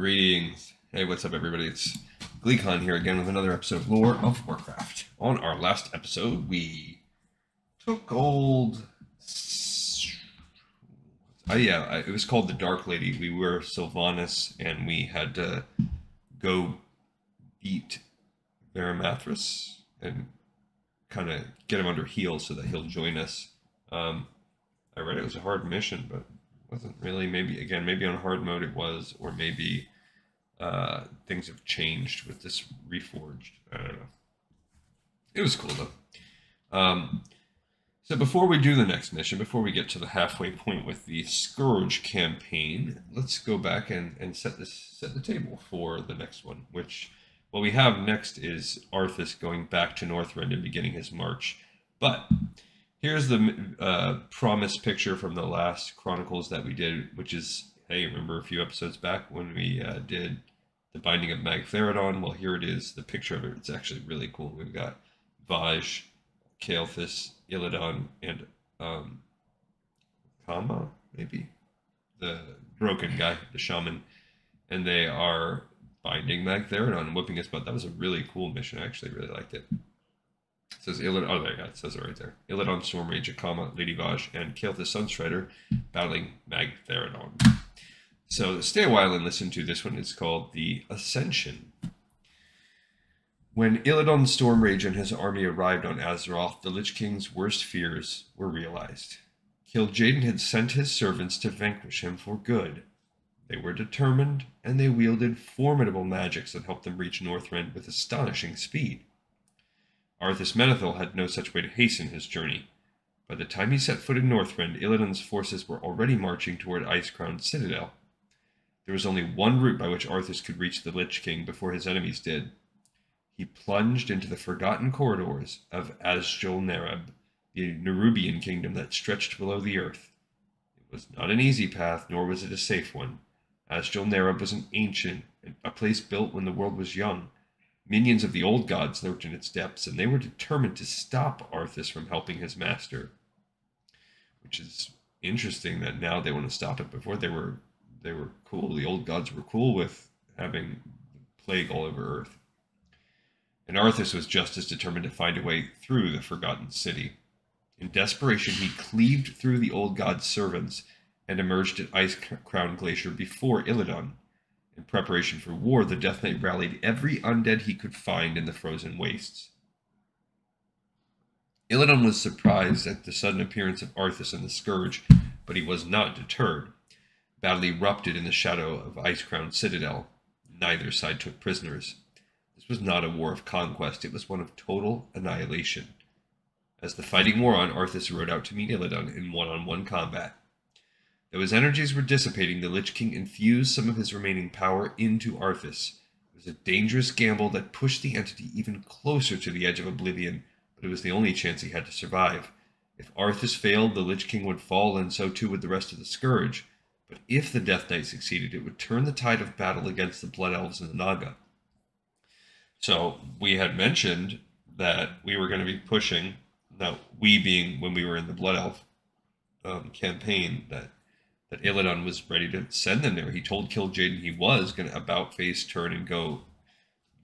Greetings. Hey, what's up, everybody? It's Gleekon here again with another episode of Lore of Warcraft. On our last episode, we took old... it was called the Dark Lady. We were Sylvanas, and we had to go beat Varamathras and kind of get him under heel so that he'll join us. I read it was a hard mission, but it wasn't really. Maybe on hard mode it was, or maybe things have changed with this Reforged. I don't know. It was cool though. So before we do the next mission, before we get to the halfway point with the Scourge campaign, let's go back and set the table for the next one. Which what we have next is Arthas going back to Northrend and beginning his march. But here's the promise picture from the last Chronicles that we did, which is, hey, remember a few episodes back when we did the Binding of Magtheridon? Well, here it is, the picture of it. It's actually really cool. We've got Vaj, Kael'thas, Illidan, and Kama, maybe? The broken guy, the shaman. And they are binding Magtheridon and whipping his butt. That was a really cool mission. I actually really liked it. It says Illidan, oh, there you go, it says it right there. Illidan, Stormrage, Akama, Lady Vaj, and Kael'thas Sunstrider battling Magtheridon. So stay a while and listen to this one. It's called the Ascension. When Illidan Stormrage and his army arrived on Azeroth, the Lich King's worst fears were realized. Kil'jaeden had sent his servants to vanquish him for good. They were determined, and they wielded formidable magics that helped them reach Northrend with astonishing speed. Arthas Menethil had no such way to hasten his journey. By the time he set foot in Northrend, Illidan's forces were already marching toward Icecrown Citadel. There was only one route by which Arthas could reach the Lich King before his enemies did. He plunged into the forgotten corridors of Azjol-Nerub, the Nerubian kingdom that stretched below the earth. It was not an easy path, nor was it a safe one. Azjol-Nerub was an ancient, a place built when the world was young. Minions of the old gods lurked in its depths, and they were determined to stop Arthas from helping his master. Which is interesting that now they want to stop it. Before they were cool. The old gods were cool with having plague all over Earth. And Arthas was just as determined to find a way through the forgotten city. In desperation, he cleaved through the old god's servants and emerged at Icecrown Glacier before Illidan. In preparation for war, the Death Knight rallied every undead he could find in the frozen wastes. Illidan was surprised at the sudden appearance of Arthas and the Scourge, but he was not deterred. Battle erupted in the shadow of Icecrown Citadel. Neither side took prisoners. This was not a war of conquest, it was one of total annihilation. As the fighting wore on, Arthas rode out to meet Illidan in one-on-one combat. Though his energies were dissipating, the Lich King infused some of his remaining power into Arthas. It was a dangerous gamble that pushed the entity even closer to the edge of oblivion, but it was the only chance he had to survive. If Arthas failed, the Lich King would fall, and so too would the rest of the Scourge. But if the Death Knight succeeded, it would turn the tide of battle against the Blood Elves and the Naga. So we had mentioned that we were going to be pushing, now we being when we were in the Blood Elf campaign, that Illidan was ready to send them there. He told Kil'jaeden he was going to about-face turn and go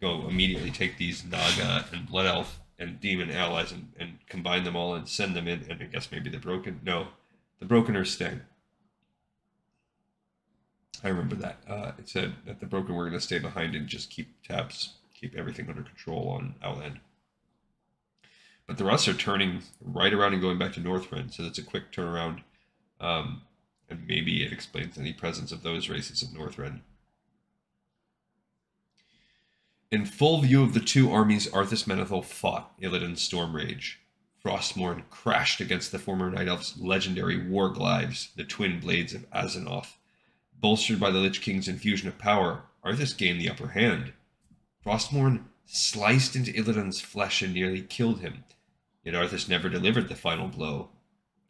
immediately take these Naga and Blood Elf and Demon allies and combine them all and send them in, and I guess maybe the Broken. No, the Broken are staying. I remember that. It said that the Broken were going to stay behind and just keep tabs, keep everything under control on Outland. But the rest are turning right around and going back to Northrend, so that's a quick turnaround. And maybe it explains any presence of those races at Northrend. In full view of the two armies, Arthas Menethil fought Illidan's Stormrage. Frostmourne crashed against the former Night Elf's legendary Warglives, the twin blades of Azeroth. Bolstered by the Lich King's infusion of power, Arthas gained the upper hand. Frostmourne sliced into Illidan's flesh and nearly killed him, yet Arthas never delivered the final blow.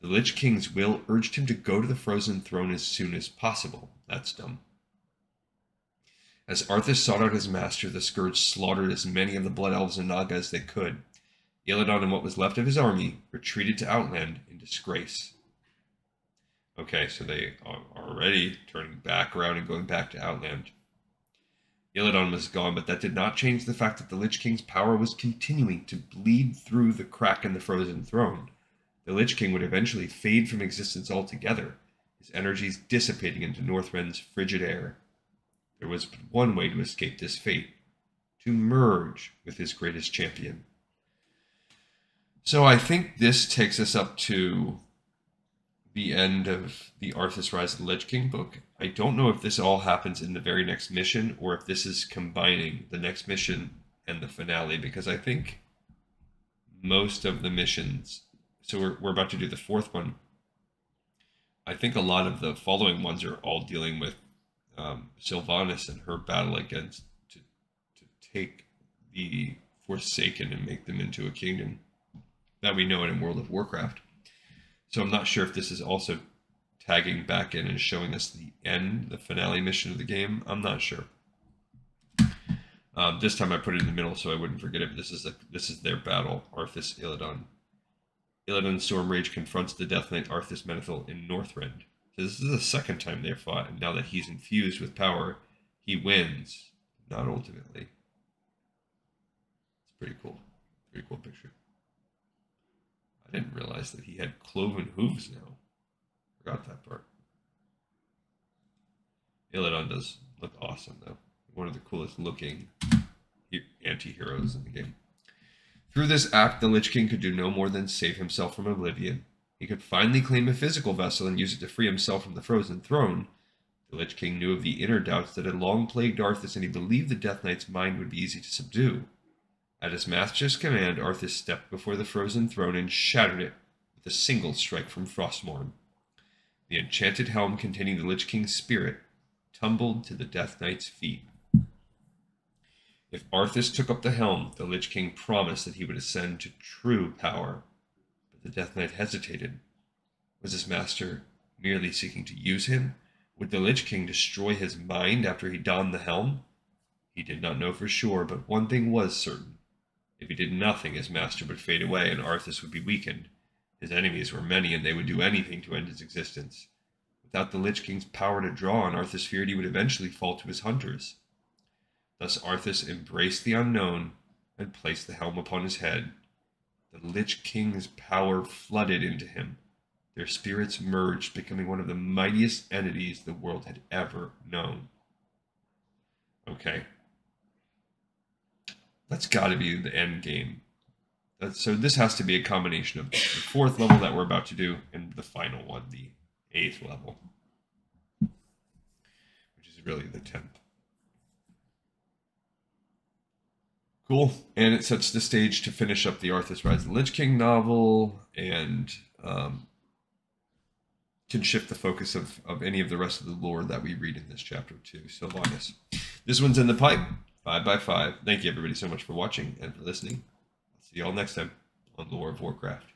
The Lich King's will urged him to go to the Frozen Throne as soon as possible. That's dumb. As Arthas sought out his master, the Scourge slaughtered as many of the Blood Elves and Naga as they could. Illidan and what was left of his army retreated to Outland in disgrace. Okay, so they are already turning back around and going back to Outland. Illidan was gone, but that did not change the fact that the Lich King's power was continuing to bleed through the crack in the frozen throne. The Lich King would eventually fade from existence altogether, his energies dissipating into Northrend's frigid air. There was but one way to escape this fate: to merge with his greatest champion. So I think this takes us up to the end of the Arthas Rise of the Lich King book. I don't know if this all happens in the very next mission, or if this is combining the next mission and the finale, because I think most of the missions, so we're about to do the fourth one, I think a lot of the following ones are all dealing with Sylvanas and her battle against, to take the Forsaken and make them into a kingdom that we know it in World of Warcraft. So I'm not sure if this is also tagging back in and showing us the end, the finale mission of the game. I'm not sure. This time I put it in the middle so I wouldn't forget it. This is their battle, Arthas Illidan. Illidan's Stormrage confronts the Death Knight Arthas Menethil in Northrend. So this is the second time they've fought, and now that he's infused with power, he wins. Not ultimately. It's pretty cool. Pretty cool picture. I didn't realize that he had cloven hooves now. Forgot that part. Illidan does look awesome, though. One of the coolest looking anti-heroes in the game. Through this act, the Lich King could do no more than save himself from oblivion. He could finally claim a physical vessel and use it to free himself from the frozen throne. The Lich King knew of the inner doubts that had long plagued Arthas, and he believed the Death Knight's mind would be easy to subdue. At his master's command, Arthas stepped before the frozen throne and shattered it with a single strike from Frostmourne. The enchanted helm containing the Lich King's spirit tumbled to the Death Knight's feet. If Arthas took up the helm, the Lich King promised that he would ascend to true power. But the Death Knight hesitated. Was his master merely seeking to use him? Would the Lich King destroy his mind after he donned the helm? He did not know for sure, but one thing was certain. If he did nothing, his master would fade away and Arthas would be weakened. His enemies were many, and they would do anything to end his existence. Without the Lich King's power to draw on, Arthas feared he would eventually fall to his hunters. Thus Arthas embraced the unknown and placed the helm upon his head. The Lich King's power flooded into him. Their spirits merged, becoming one of the mightiest entities the world had ever known. Okay. That's got to be the end game. So this has to be a combination of the fourth level that we're about to do and the final one, the 8th level, which is really the 10th. Cool. And it sets the stage to finish up the Arthas Rise of the Lich King novel, and can shift the focus of any of the rest of the lore that we read in this chapter to Sylvanas. This one's in the pipe, 5x5. Thank you everybody so much for watching and for listening. I'll see you all next time on Lore of Warcraft.